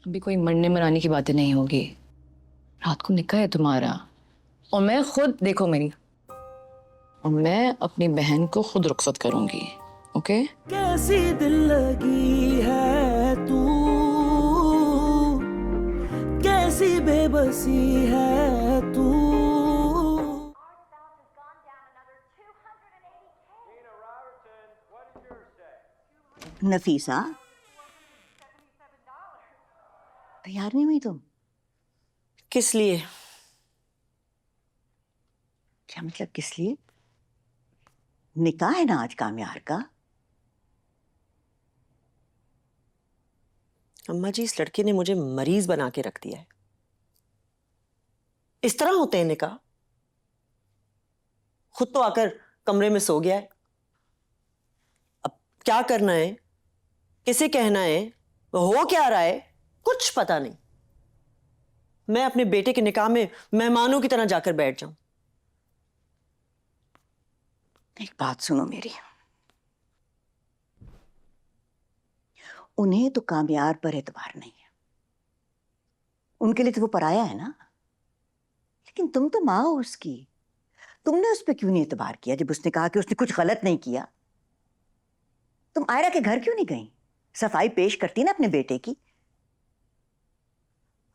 अभी कोई मरने मराने की बातें नहीं होगी। रात को निकाह है तुम्हारा, और मैं खुद, देखो मेरी, और मैं अपनी बहन को खुद रुखसत करूंगी। ओके? कैसी दिल लगी है तू, कैसी बेबसी है तू। नफीसा, तैयार नहीं हुई तुम? किस लिए? क्या मतलब किस लिए? निकाह है ना आज कामयार का। अम्मा जी, इस लड़के ने मुझे मरीज बना के रख दिया है। इस तरह होते हैं निकाह? खुद तो आकर कमरे में सो गया है। अब क्या करना है, किसे कहना है, हो क्या रहा है, कुछ पता नहीं। मैं अपने बेटे के निकाह में मेहमानों की तरह जाकर बैठ जाऊं? एक बात सुनो मेरी, उन्हें तो कामयार पर एतबार नहीं है, उनके लिए तो वो पराया है ना। लेकिन तुम तो माँ हो उसकी, तुमने उस पर क्यों नहीं एतबार किया जब उसने कहा कि उसने कुछ गलत नहीं किया? तुम आयरा के घर क्यों नहीं गई? सफाई पेश करती ना अपने बेटे की।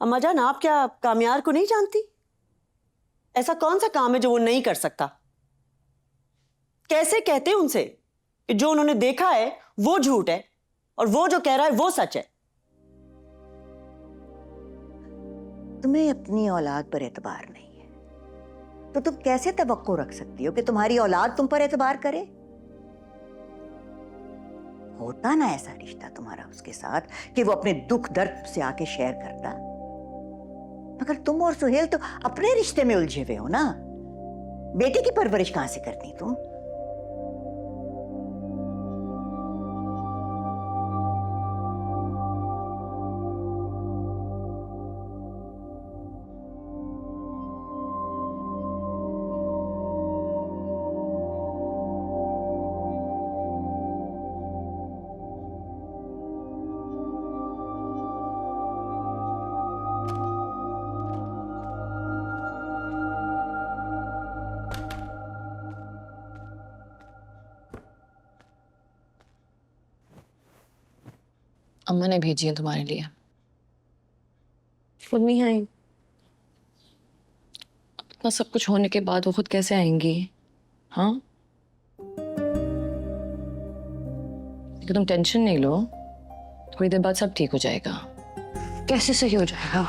अम्मा जान, आप क्या कामयार को नहीं जानती? ऐसा कौन सा काम है जो वो नहीं कर सकता? कैसे कहते हैं उनसे कि जो उन्होंने देखा है वो झूठ है और वो जो कह रहा है वो सच है? तुम्हें अपनी औलाद पर एतबार नहीं है तो तुम कैसे तवक्को रख सकती हो कि तुम्हारी औलाद तुम पर एतबार करे? होता ना ऐसा रिश्ता तुम्हारा उसके साथ कि वो अपने दुख दर्द से आके शेयर करता। मगर तुम और सुहेल तो अपने रिश्ते में उलझे हुए हो ना। बेटे की परवरिश कहां से करती तुम? अम्मा ने भेजी है तुम्हारे लिए। खुद नहीं आई? इतना सब कुछ होने के बाद वो खुद कैसे आएंगी? हाँ, लेकिन तुम टेंशन नहीं लो, थोड़ी देर बाद सब ठीक हो जाएगा। कैसे सही हो जाएगा?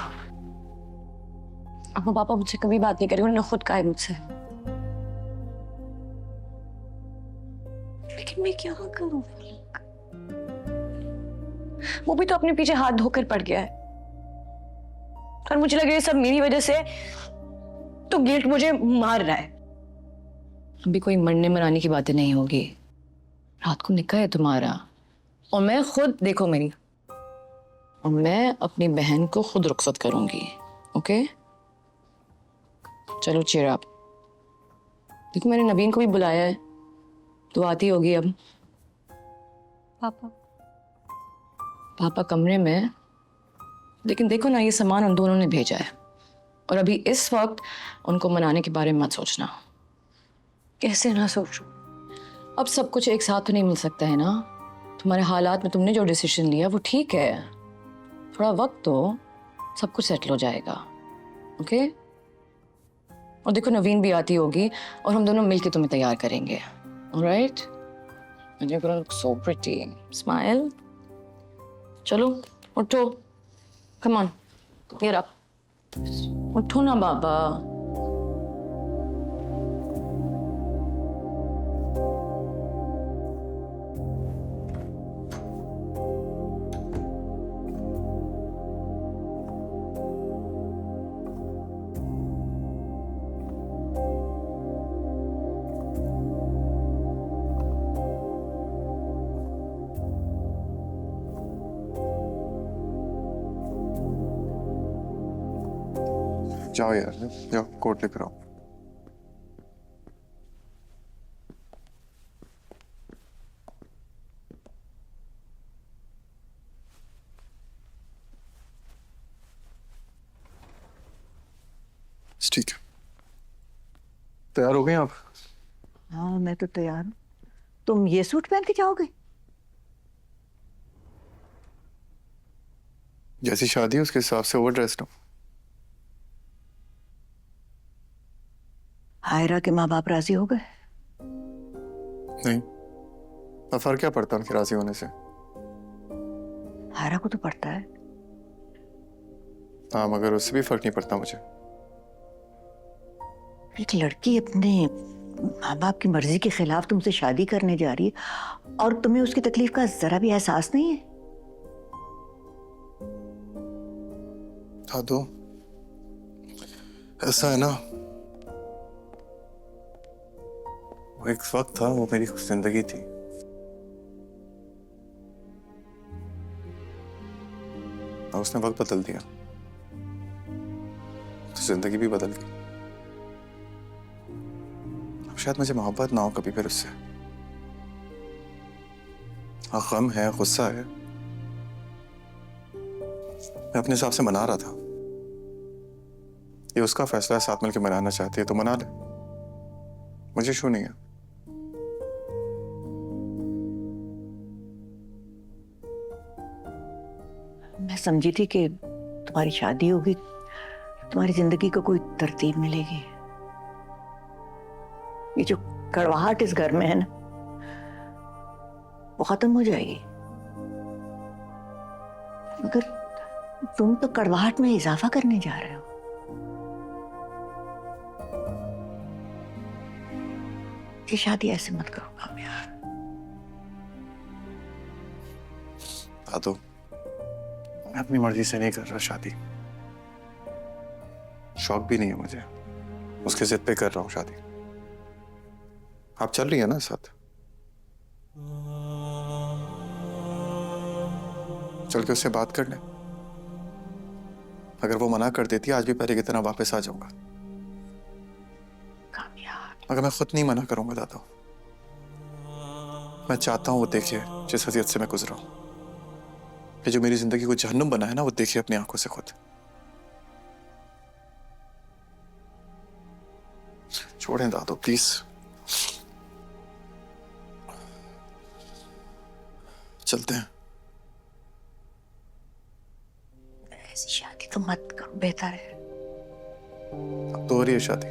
अब पापा मुझसे कभी बात नहीं करेंगे, उन्होंने खुद कहा है मुझसे। लेकिन मैं क्या करूं? वो भी तो अपने पीछे हाथ धोकर पड़ गया है, और मुझे लग रहा है सब मेरी वजह से। तो गिल्ट मुझे मार रहा है। अभी कोई मरने मराने की बातें नहीं होगी। रात को निकाह है तुम्हारा, और मैं खुद, देखो मेरी, और मैं अपनी बहन को खुद रुखसत करूंगी। ओके? चलो चीयर अप। देखो मैंने नवीन को भी बुलाया है, तो आती होगी अब। पापा? पापा कमरे में है। लेकिन देखो ना, ये सामान उन दोनों ने भेजा है, और अभी इस वक्त उनको मनाने के बारे में मत सोचना। कैसे ना सोचूं? अब सब कुछ एक साथ तो नहीं मिल सकता है ना। तुम्हारे हालात में तुमने जो डिसीजन लिया वो ठीक है। थोड़ा वक्त दो, सब कुछ सेटल हो जाएगा। ओके? और देखो नवीन भी आती होगी, और हम दोनों मिलके तुम्हें तैयार करेंगे। Alright? And you are gonna look so pretty. Smile. चलो उठो, कम ऑन, गेट अप। उठो ना बाबा। जाओ यार, जाओ कोट लेकर आओ। ठीक है। तैयार हो गए आप? हाँ मैं तो तैयार हूँ। तुम ये सूट पहन के जाओगे? जैसी शादी है उसके हिसाब से ओवर ड्रेस्ड हूँ। हायरा के माँ बाप राजी हो गए? नहीं, अब फर्क क्या पड़ता उनके राजी होने से? हायरा को तो पड़ता है। हाँ, मगर उससे भी फर्क नहीं पड़ता मुझे। एक लड़की अपने माँ बाप की मर्जी के खिलाफ तुमसे शादी करने जा रही है और तुम्हें उसकी तकलीफ का जरा भी एहसास नहीं है? हाँ तो ऐसा है ना, वो एक वक्त था, वो मेरी जिंदगी थी। और उसने वक्त बदल दिया तो जिंदगी भी बदल गई। अब शायद मुझे मोहब्बत ना हो कभी फिर उससे। हाँ, गम है, गुस्सा है, मैं अपने हिसाब से मना रहा था। ये उसका फैसला है, साथ मिलकर मनाना चाहती है तो मना ले, मुझे इशू नहीं है। मैं समझी थी कि तुम्हारी शादी होगी, तुम्हारी जिंदगी को कोई तरतीब मिलेगी। ये जो कड़वाहट इस घर में है ना, वो खत्म हो जाएगी। मगर तुम तो कड़वाहट में इजाफा करने जा रहे हो। ये शादी ऐसे मत करो काम्या। तो मैं अपनी मर्जी से नहीं कर रहा शादी, शौक भी नहीं है मुझे, उसके जिद पे कर रहा हूं शादी। आप चल रही है ना साथ? चल के उससे बात कर ले। अगर वो मना कर देती, आज भी पहले की तरह वापस आ जाऊंगा। काम्या, अगर मैं खुद नहीं मना करूंगा दादा, मैं चाहता हूं वो देखे जिस वजह से मैं गुजरा हूं। ये जो मेरी जिंदगी को जहन्नुम बना है ना, वो देखिए अपनी आंखों से खुद। छोड़ें दादो प्लीज। चलते हैं। ऐसी शादी तो मत करो, बेहतर है। अब तो हो रही है शादी।